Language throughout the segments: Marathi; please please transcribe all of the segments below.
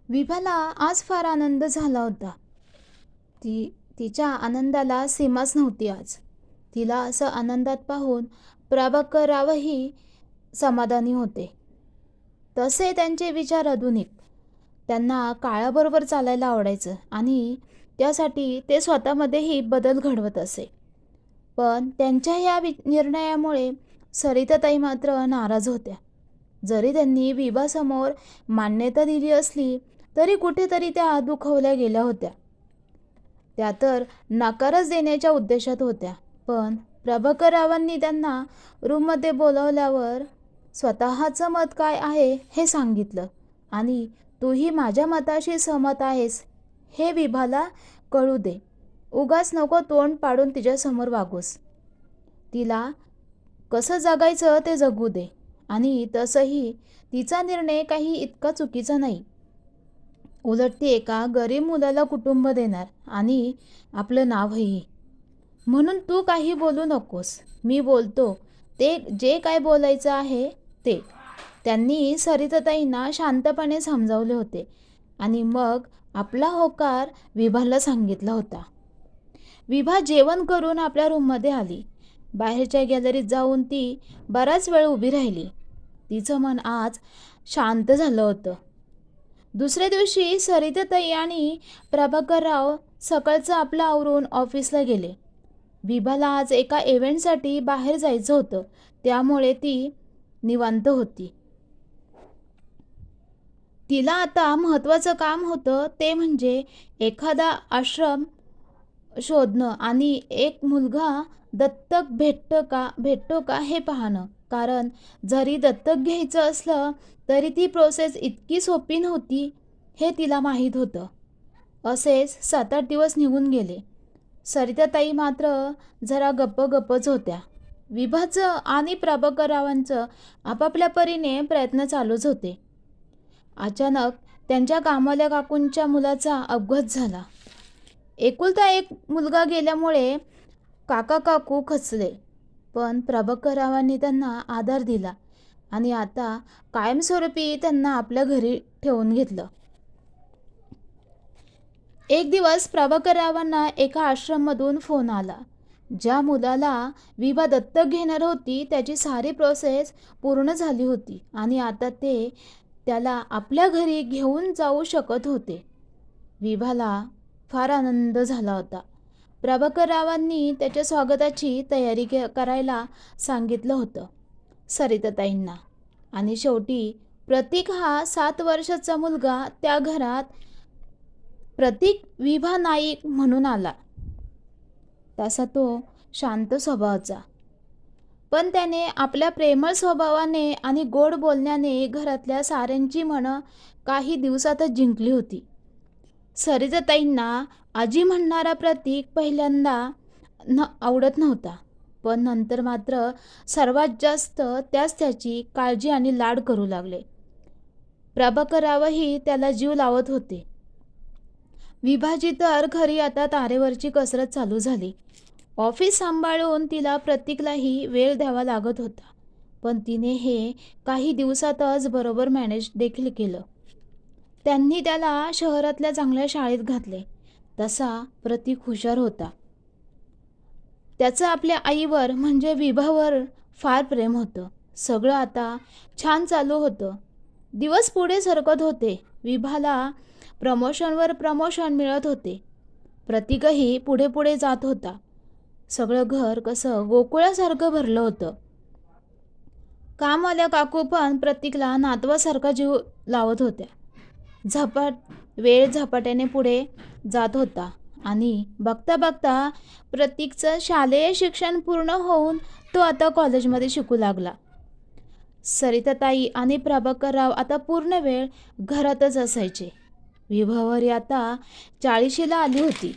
विभाला आज फार आनंद झाला होता. तिच्या आनंदाला सीमाच नव्हती आज. तिला असं आनंदात पाहून प्रभाकररावही समाधानी होते. तसे त्यांचे विचार आधुनिक. त्यांना काळाबरोबर चालायला आवडायचं आणि त्यासाठी ते स्वतःमध्येही बदल घडवत असे. पण त्यांच्या या निर्णयामुळे सरिताताई मात्र नाराज होत्या. जरी त्यांनी विभासमोर मान्यता दिली असली तरी कुठेतरी त्या दुखावल्या गेल्या होत्या. त्या तर नकारच देण्याच्या उद्देशात होत्या. पण प्रभाकररावांनी त्यांना रूममध्ये बोलावल्यावर स्वतःचं मत काय आहे हे सांगितलं आणि तूही माझ्या मताशी सहमत आहेस हे विभाला कळू दे. उगाच नको तोंड पाडून तिच्यासमोर वागूस. तिला कसं जगायचं ते जगू दे आणि तसंही तिचा निर्णय काही इतका चुकीचा नाही. उलट ती एका गरीब मुलाला कुटुंब देणार आणि आपलं नावही. म्हणून तू काही बोलू नकोस. मी बोलतो ते जे काय बोलायचं आहे ते. त्यांनी सरिताताईंना शांतपणे समजावले होते आणि मग आपला होकार विभाला सांगितला होता. विभा जेवण करून आपल्या रूममध्ये आली. बाहेरच्या गॅलरीत जाऊन ती बराच वेळ उभी राहिली. तिचं मन आज शांत झालं होतं. दुसऱ्या दिवशी सरिताताई आणि प्रभाकरराव सकाळचं आपलं आवरून ऑफिसला गेले. विभाला आज एका इव्हेंटसाठी बाहेर जायचं होतं, त्यामुळे ती निवांत होती. तिला आता महत्त्वाचं काम होतं ते म्हणजे एखादा आश्रम शोधणं आणि एक मुलगा दत्तक भेटतो का हे पाहणं. कारण जरी दत्तक घ्यायचं असलं तरी ती प्रोसेस इतकी सोपी नव्हती हे तिला माहीत होतं. असेच 7-8 दिवस निघून गेले. सरिताताई मात्र जरा गप्पच होत्या. विभाचं आणि प्रभाकररावांचं आपापल्या परीने प्रयत्न चालूच होते. अचानक त्यांच्या कामाल्या काकूंच्या मुलाचा अपघात झाला. एकुलता एक मुलगा गेल्यामुळे काकू खचले. पण प्रभाकररावांनी त्यांना आधार दिला आणि आता कायमस्वरूपी त्यांना आपल्या घरी ठेवून घेतलं. एक दिवस प्रभाकररावांना एका आश्रममधून फोन आला. ज्या मुलाला विभा दत्तक घेणार होती त्याची सारी प्रोसेस पूर्ण झाली होती आणि आता ते त्याला आपल्या घरी घेऊन जाऊ शकत होते. विभाला फार आनंद झाला होता. प्रभाकररावांनी त्याच्या स्वागताची तयारी करायला सांगितलं होतं सरिताताईंना आणि शेवटी प्रतीक हा 7 वर्षाचा मुलगा त्या घरात प्रतीक विभा नाईक म्हणून आला. तसा तो शांत स्वभावाचा, पण त्याने आपल्या प्रेमळ स्वभावाने आणि गोड बोलण्याने घरातल्या साऱ्यांची मनं काही दिवसातच जिंकली होती. सरिताताईंना आजी म्हणणारा प्रतीक पहिल्यांदा आवडत नव्हता, पण नंतर मात्र सर्वात जास्त त्याची काळजी आणि लाड करू लागले. प्रभाकररावही त्याला जीव लावत होते. विभाजी तर घरी आता तारेवरची कसरत चालू झाली. ऑफिस सांभाळून तिला प्रतीकलाही वेळ द्यावा लागत होता, पण तिने हे काही दिवसातच बरोबर मॅनेज देखील केलं. त्यांनी त्याला शहरातल्या चांगल्या शाळेत घातले. तसा प्रतीक हुशार होता. त्याचं आपल्या आईवर म्हणजे विभावर फार प्रेम होतं. सगळं आता छान चालू होतं. दिवस पुढे सरकत होते. विभाला प्रमोशनवर प्रमोशन मिळत होते. प्रतीकही पुढे जात होता. सगळं घर कसं गोकुळासारखं भरलं होतं. कामवाल्या काकू पण प्रतीकला नातवासारखा जीव लावत होत्या. वेळ झपाट्याने पुढे जात होता आणि बघता प्रतीकचं शालेय शिक्षण पूर्ण होऊन तो आता कॉलेजमध्ये शिकू लागला. सरिताताई आणि प्रभाकरराव आता पूर्ण वेळ घरातच असायचे. विभावरी आता 40शीला आली होती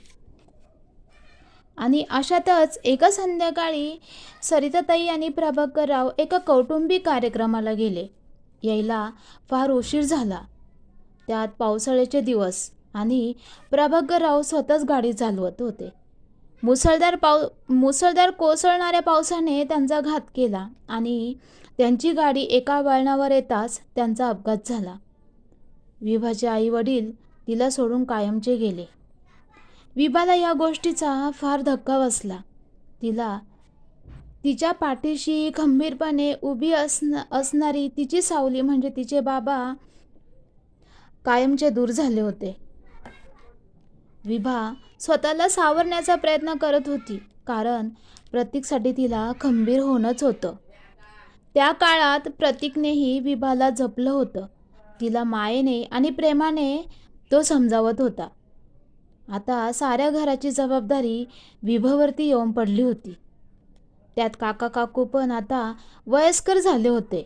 आणि अशातच एका संध्याकाळी सरिताताई आणि प्रभाकरराव एका कौटुंबिक कार्यक्रमाला गेले. यायला फार उशीर झाला. त्यात पावसाळ्याचे दिवस आणि प्रभाकरराव स्वतःच गाडी चालवत होते. मुसळधार कोसळणाऱ्या पावसाने त्यांचा घात केला आणि त्यांची गाडी एका वळणावर येताच त्यांचा अपघात झाला. विभाचे आई वडील तिला सोडून कायमचे गेले. विभाला या गोष्टीचा फार धक्का बसला. तिला तिच्या पाठीशी खंबीरपणे उभी असणारी तिची सावली म्हणजे तिचे बाबा कायमचे दूर झाले होते. विभा स्वतःला सावरण्याचा प्रयत्न करत होती, कारण प्रतीकसाठी तिला खंबीर होणंच होतं. त्या काळात प्रतीकनेही विभाला जपलं होतं. तिला मायेने आणि प्रेमाने तो समजावत होता. आता साऱ्या घराची जबाबदारी विभावरती येऊन पडली होती. त्यात काका काकू पण आता वयस्कर झाले होते.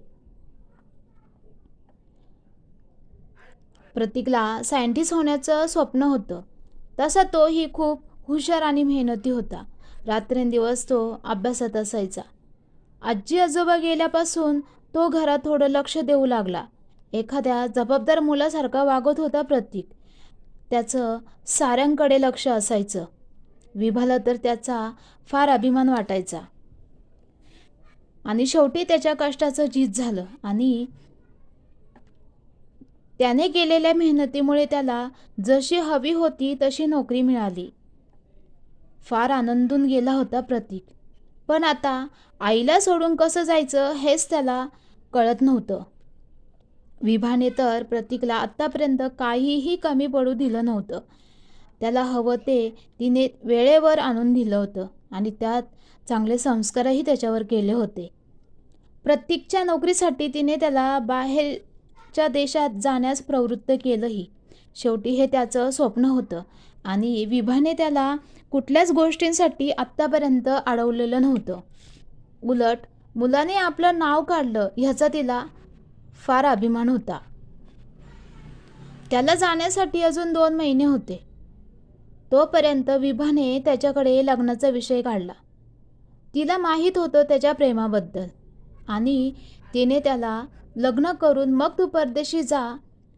प्रतीकला सायंटिस्ट होण्याचं स्वप्न होतं. तसा तोही खूप हुशार आणि मेहनती होता. रात्रंदिवस तो अभ्यासात असायचा. आजी आजोबा गेल्यापासून तो घरात थोडं लक्ष देऊ लागला. एखाद्या जबाबदार मुलासारखा वागत होता प्रतीक. त्याचं साऱ्यांकडे लक्ष असायचं. विभाला तर त्याचा फार अभिमान वाटायचा. आणि शेवटी त्याच्या कष्टाचं जीत झालं आणि त्याने केलेल्या मेहनतीमुळे त्याला जशी हवी होती तशी नोकरी मिळाली. फार आनंदून गेला होता प्रतीक. पण आता आईला सोडून कसं जायचं हेच त्याला कळत नव्हतं. विभाने तर प्रतीकला आत्तापर्यंत काहीही कमी पडू दिलं नव्हतं. त्याला हवं ते तिने वेळेवर आणून दिलं होतं आणि त्यात चांगले संस्कारही त्याच्यावर केले होते. प्रतीकच्या नोकरीसाठी तिने त्याला बाहेरच्या देशात जाण्यास प्रवृत्त केलंही. शेवटी हे त्याचं स्वप्न होतं आणि विभाने त्याला कुठल्याच गोष्टींसाठी आत्तापर्यंत अडवलेलं नव्हतं. उलट मुलाने आपलं नाव काढलं ह्याचा तिला फार अभिमान होता. त्याला जाण्यासाठी अजून 2 महिने होते. तोपर्यंत विभाने त्याच्याकडे लग्नाचा विषय काढला. तिला माहीत होतं त्याच्या प्रेमाबद्दल आणि तिने त्याला लग्न करून मग तू परदेशी जा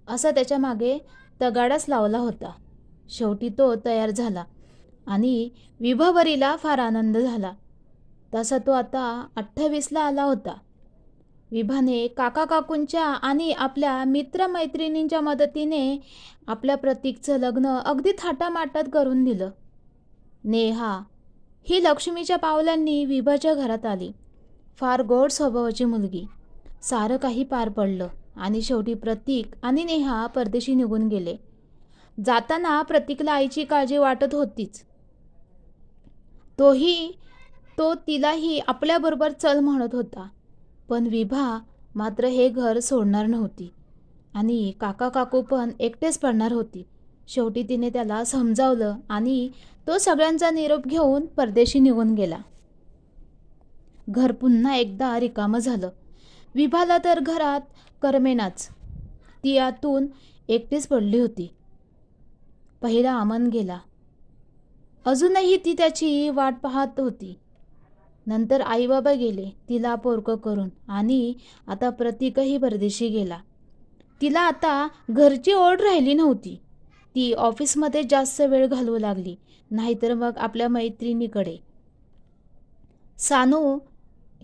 असा त्याच्या मागे तगाडाच लावला होता. शेवटी तो तयार झाला आणि विभावरीला फार आनंद झाला. तसा तो आता 28ला आला होता. विभाने काका काकूंच्या आणि आपल्या मित्रमैत्रिणींच्या मदतीने आपल्या प्रतीकचं लग्न अगदी थाटामाटात करून दिलं. नेहा ही लक्ष्मीच्या पावलांनी विभाच्या घरात आली. फार गोड स्वभावाची मुलगी. सारं काही पार पडलं आणि शेवटी प्रतीक आणि नेहा परदेशी निघून गेले. जाताना प्रतीकला आईची काळजी वाटत होतीच. तो तिलाही आपल्याबरोबर चल म्हणत होता. पण विभा मात्र हे घर सोडणार नव्हती आणि काका काकू पण एकटेच पडणार होती. शेवटी तिने त्याला समजावलं आणि तो सगळ्यांचा निरोप घेऊन परदेशी निघून गेला. घर पुन्हा एकदा रिकामं झालं. विभाला तर घरात करमेनाच. ती आतून एकटीच पडली होती. पहिला अमन गेला. अजूनही ती त्याची वाट पाहत होती. नंतर आईबाबा गेले तिला पोरकं करून आणि आता प्रतीकही परदेशी गेला. तिला आता घरची ओढ राहिली नव्हती. ती ऑफिसमध्ये जास्त वेळ घालवू लागली, नाहीतर मग आपल्या मैत्रिणीकडे. सानू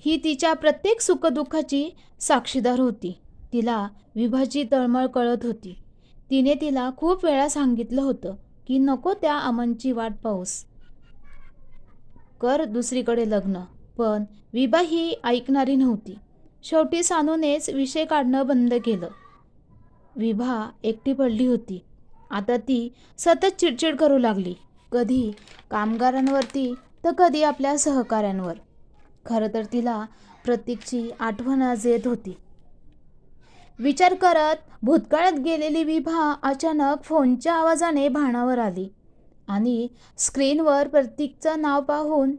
ही तिच्या प्रत्येक सुखदुःखाची साक्षीदार होती. तिला विभाची तळमळ कळत होती. तिने तिला खूप वेळा सांगितलं होतं की नको त्या अमनची वाट पाहूस, कर दुसरीकडे लग्न. पण विभा ही ऐकणारी नव्हती. शेवटी सानूनेच विषय काढणं बंद केलं. विभा एकटी पडली होती. आता ती सतत चिडचिड करू लागली, कधी कामगारांवरती तर कधी आपल्या सहकाऱ्यांवर. खरं तर तिला प्रतीकची आठवण आज येत होती. विचार करत भूतकाळात गेलेली विभा अचानक फोनच्या आवाजाने भानावर आली आणि स्क्रीनवर प्रतीकचं नाव पाहून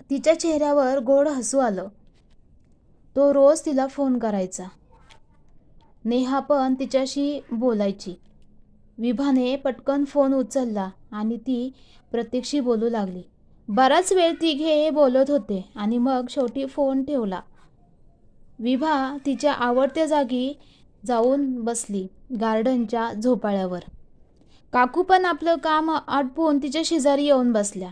तिच्या चेहऱ्यावर गोड हसू आलं. तो रोज तिला फोन करायचा. नेहा पण तिच्याशी बोलायची. विभाने पटकन फोन उचलला आणि ती प्रतीकशी बोलू लागली. बराच वेळ तिघे बोलत होते आणि मग शेवटी फोन ठेवला. विभा तिच्या आवडत्या जागी जाऊन बसली, गार्डनच्या झोपाळ्यावर. काकू पण आपलं काम आटपून तिच्या शेजारी येऊन बसल्या.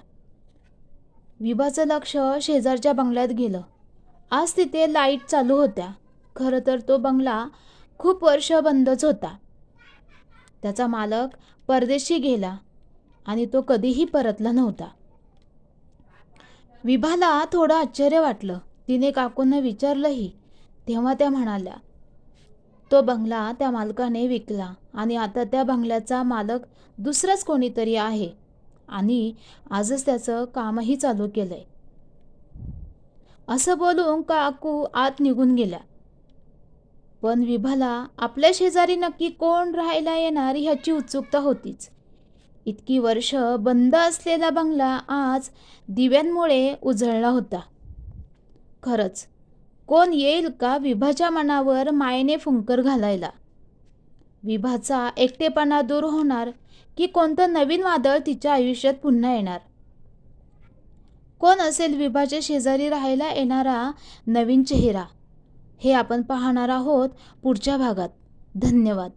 विभाचं लक्ष शेजारच्या बंगल्यात गेलं. आज तिथे लाईट चालू होत्या. खरं तर तो बंगला खूप वर्ष बंदच होता. त्याचा मालक परदेशी गेला आणि तो कधीही परतला नव्हता. विभाला थोडं आश्चर्य वाटलं. तिने काकूंना विचारलंही. तेव्हा त्या म्हणाल्या, तो बंगला त्या मालकाने विकला आणि आता त्या बंगल्याचा मालक दुसराच कोणीतरी आहे आणि आजच त्याचं कामही चालू केलंय. असं बोलून काकू आत निघून गेल्या. पण विभाला आपल्या शेजारी नक्की कोण राहायला येणार ह्याची उत्सुकता होतीच. इतकी वर्ष बंद असलेला बंगला आज दिव्यांमुळे उजळला होता. खरंच कोण येईल का विभाच्या मनावर मायेने फुंकर घालायला? विभाचा एकटेपणा दूर होणार की कोणतं नवीन वादळ तिच्या आयुष्यात पुन्हा येणार? कोण असेल विभाच्या शेजारी राहायला येणारा नवीन चेहरा? हे आपण पाहणार आहोत पुढच्या भागात. धन्यवाद.